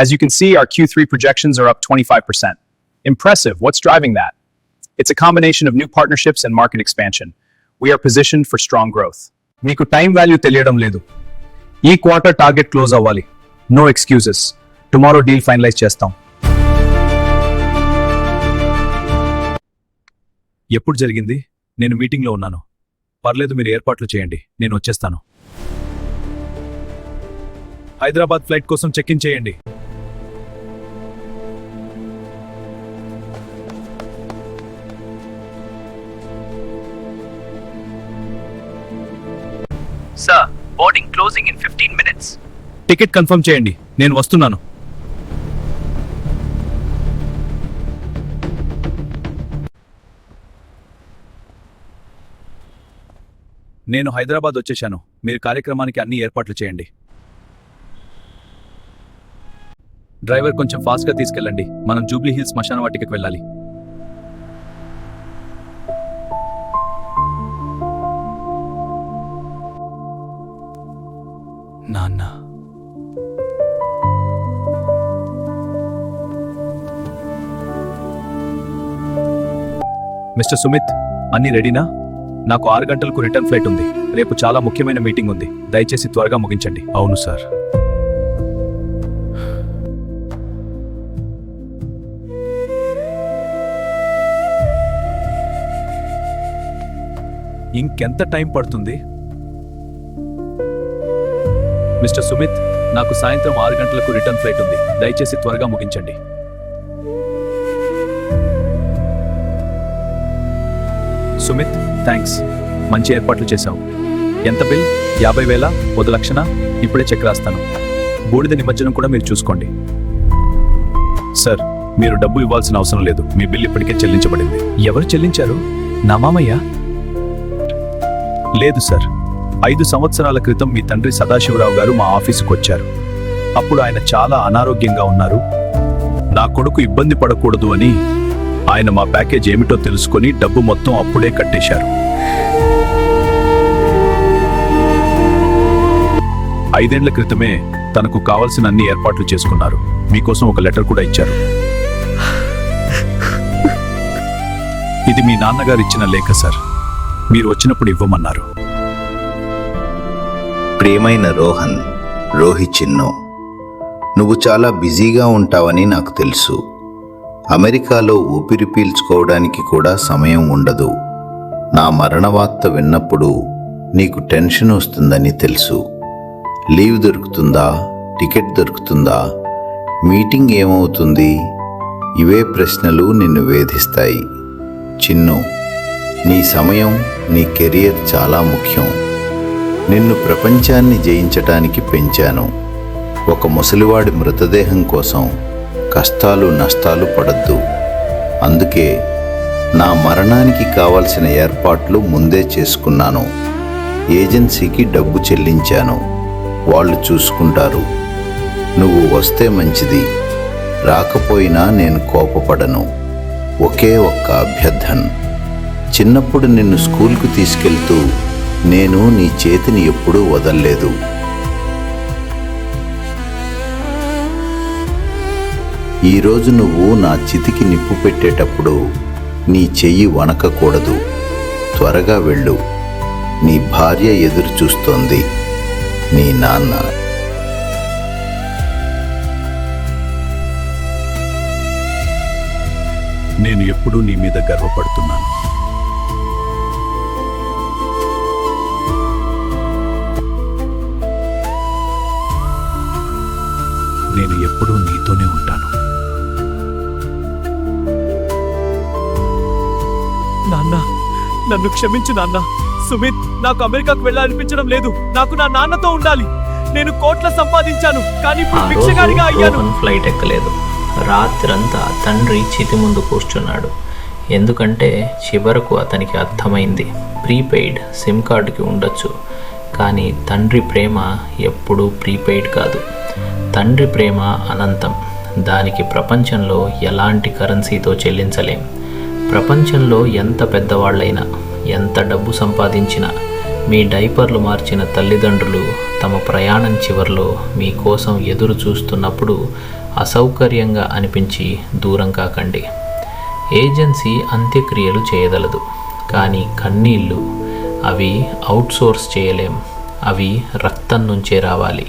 As you can see, our Q3 projections are up 25%. Impressive. What's driving that? It's a combination of new partnerships and market expansion. We are positioned for strong growth. మీకు time value తెలియడం లేదు. ఈ quarter target close అవ్వాలి. No excuses. Tomorrow deal finalise చేస్తాం. ఎప్పుడు జరిగింది? నేను మీటింగ్లో ఉన్నాను. పర్లేదు, మీరు ఏర్పాట్లు చేయండి, నేను వచ్చేస్తాను. హైదరాబాద్ ఫ్లైట్ కోసం చెక్ ఇన్ చేయండి. Sir, boarding closing in 15 minutes. Ticket confirm చేయండి, నేను వస్తున్నాను. నేను హైదరాబాద్ వచ్చేశాను. మీరు కార్యక్రమానికి అన్ని ఏర్పాట్లు చేయండి. డ్రైవర్ కొంచెం ఫాస్ట్గా తీసుకెళ్ళండి. మనం జూబ్లీ హిల్స్ శ్మశాన వాటికకి వెళ్ళాలి. నాన్న, మిస్టర్ సుమిత్, అన్నీ రెడీనా? నాకు 6 గంటలకు రిటర్న్ ఫ్లైట్ ఉంది. రేపు చాలా ముఖ్యమైన మీటింగ్ ఉంది. దయచేసి త్వరగా ముగించండి. అవును సార్. ఇంకెంత టైం పడుతుంది? మిస్టర్ సుమిత్, నాకు సాయంత్రం 6 గంటలకు రిటర్న్ ఫ్లైట్ ఉంది. దయచేసి త్వరగా ముగించండి. సుమిత్, థ్యాంక్స్. మంచి ఏర్పాట్లు చేశావు. ఎంత బిల్? 50,000? 1,00,000? ఇప్పుడే చెక్ రాస్తాను. బూడిద నిమజ్జనం కూడా మీరు చూసుకోండి. సార్, మీరు డబ్బు ఇవ్వాల్సిన అవసరం లేదు. మీ బిల్ ఇప్పటికే చెల్లించబడింది. ఎవరు చెల్లించారు? నా మామయ్య? లేదు సార్. 5 సంవత్సరాల క్రితం మీ తండ్రి సదాశివరావు గారు మా ఆఫీసుకు వచ్చారు. అప్పుడు ఆయన చాలా అనారోగ్యంగా ఉన్నారు. నా కొడుకు ఇబ్బంది పడకూడదు అని ఆయన మా ప్యాకేజ్ ఏమిటో తెలుసుకొని డబ్బు మొత్తం అప్పుడే కట్టేశారు. 5 ఏళ్ల క్రితమే తనకు కావలసిన అన్ని ఏర్పాట్లు చేసుకున్నారు. మీకోసం ఒక లెటర్ కూడా ఇచ్చారు. ఇది మీ నాన్నగారు ఇచ్చిన లేఖ సార్. మీరు వచ్చినప్పుడు ఇవ్వమన్నారు. ప్రియమైన రోహన్, రోహిత్ చిన్ను, నువ్వు చాలా బిజీగా ఉంటావని నాకు తెలుసు. అమెరికాలో ఊపిరి పీల్చుకోవడానికి కూడా సమయం ఉండదు. నా మరణ వార్త విన్నప్పుడు నీకు టెన్షన్ వస్తుందని తెలుసు. లీవ్ దొరుకుతుందా? టికెట్ దొరుకుతుందా? మీటింగ్ ఏమవుతుంది? ఇవే ప్రశ్నలు నిన్ను వేధిస్తాయి. చిన్ను, నీ సమయం, నీ కెరియర్ చాలా ముఖ్యం. నిన్ను ప్రపంచాన్ని జయించటానికి పెంచాను. ఒక ముసలివాడి మృతదేహం కోసం కష్టాలు నష్టాలు పడద్దు. అందుకే నా మరణానికి కావలసిన ఏర్పాట్లు ముందే చేసుకున్నాను. ఏజెన్సీకి డబ్బు చెల్లించాను. వాళ్ళు చూసుకుంటారు. నువ్వు వస్తే మంచిది. రాకపోయినా నేను కోపపడను. ఒకే ఒక్క అభ్యర్థన. చిన్నప్పుడు నిన్ను స్కూల్కు తీసుకెళ్తూ నేను నీ చేతిని ఎప్పుడూ వదల్లేదు. ఈరోజు నువ్వు నా చితికి నిప్పు పెట్టేటప్పుడు నీ చెయ్యి వణకకూడదు. త్వరగా వెళ్ళు. నీ భార్య ఎదురు చూస్తోంది. నీ నాన్న. నేను ఎప్పుడూ నీ మీద గర్వపడుతున్నాను. నేను ఎప్పుడూ నీతోనే ఉంటాను. నాన్న, నన్ను క్షమించు నాన్న. సుమిత్, నాకు అమెరికాకు వెళ్ళాలనిపించడం లేదు. నాకు నా నాన్నతో ఉండాలి. నేను కోట్ల సంపాదించాను, కానీ ఇప్పుడు భిక్షగాడిగా అయ్యాను. ఫ్లైట్ ఎక్కలేదు. రాత్రంతా తండ్రి చితి ముందు కూర్చున్నాడు. ఎందుకంటే చివరకు అతనికి అర్థమైంది, ప్రీపెయిడ్ సిమ్ కార్డుకి ఉండొచ్చు, కానీ తండ్రి ప్రేమ ఎప్పుడూ ప్రీపెయిడ్ కాదు. తండ్రి ప్రేమ అనంతం. దానికి ప్రపంచంలో ఎలాంటి కరెన్సీతో చెల్లించలేం. ప్రపంచంలో ఎంత పెద్దవాళ్ళైనా, ఎంత డబ్బు సంపాదించినా మీ డైపర్లు మార్చిన తల్లిదండ్రులు తమ ప్రయాణం చివరిలో మీకోసం ఎదురు చూస్తున్నప్పుడు అసౌకర్యంగా అనిపించి దూరం కాకండి. ఏజెన్సీ అంత్యక్రియలు చేయగలదు, కానీ కన్నీళ్ళు అవి అవుట్సోర్స్ చేయలేం. అవి రక్తం నుంచే రావాలి.